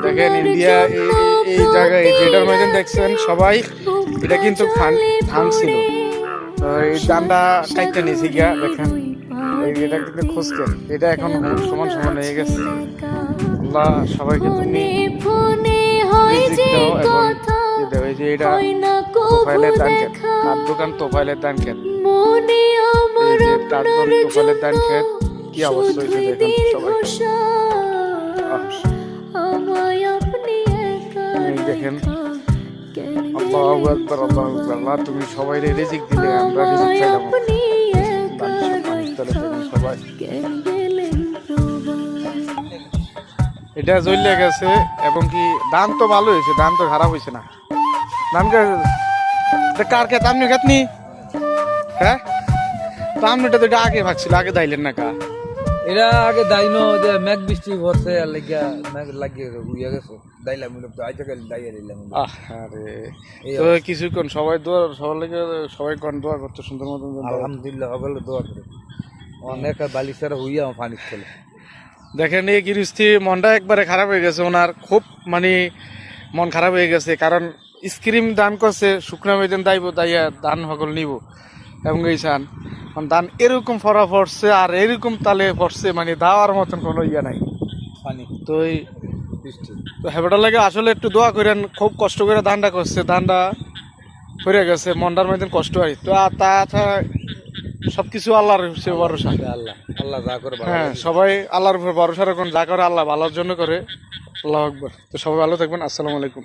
দেখেন ইন্ডিয়া এই জায়গায় যেটার ময়দান দেখছেন সবাই, এটা কিন্তু ধান ছিল, তো এই ধানটা কাইটটা নিয়েছি গিয়া দেখেন এটা কিন্তু খুঁজকে এটা এখন সমান সমান হয়ে গেছে। আল্লাহ সবাইকে তুমি রিজিক দাও এবং এই যে এটা তোফাইলের ধান খেত, তার দোকান তোফাইলের ধান খেত, এই যে তার দোকান তোফাইলের ধান খেত, কি অবস্থা হয়েছে দেখেন সবাই। দেখেন আল্লাহু আকবার, আল্লাহু আকবার। আল্লাহ তুমি সবাই রিজিক দিলে, আমরা রিজিক চাইলাম সবাই। এটা জ্বলে গেছে এবং কি ধান তো ভালো হয়েছে, ধান তো খারাপ হয়েছে না। ধান কার খেত? আপনি খেতনি? হ্যাঁ, তো আপনিটা তো এটা আগে ভাগছিল, আগে দাইলেন না কা? এরা আগে দাইনো যে মেঘ বৃষ্টি ভরছে আর লাগিয়া মেঘ লাগিয়ে উইয়া গেছে, দাইলাম তো আইতে গেল দাইয়া দিলাম। আরে তো কিছুক্ষণ সবাই দোয়া, সবার লাগে সবাই কোন দোয়া করতে সুন্দর মতন। আলহামদুলিল্লাহ হবে দোয়া করে অনেক বালিশারা হইয়া পানি চলে। দেখেন এই গৃহস্থী মনটা একবারে খারাপ হয়ে গেছে ওনার, খুব মানে মন খারাপ হয়ে গেছে, কারণ স্ক্রিম দান করছে, শুকনা মেদিন দাইব, দাইয়া ধান সকল নিব এবং এই চান ধান এরকম ফরা পড়ছে আর এরকম তালে পড়ছে, মানে দেওয়ার মতন কোনো ইয়ে নাই পানি। তো এই বৃষ্টি তো হেবাটার লাগে আসলে একটু দোয়া করেন, খুব কষ্ট করে ধানটা করছে, ধানটা পড়ে গেছে, মনটার মধ্যে কষ্ট হয়। তো তা সবকিছু আল্লাহর ভরসা, আল্লাহ আল্লাহ যা করে। হ্যাঁ, সবাই আল্লাহর উপর ভরসা রাখুন, যা করে আল্লাহ ভালোর জন্য করে। আল্লাহু আকবার। তো সবাই ভালো থাকবেন, আসসালামু আলাইকুম।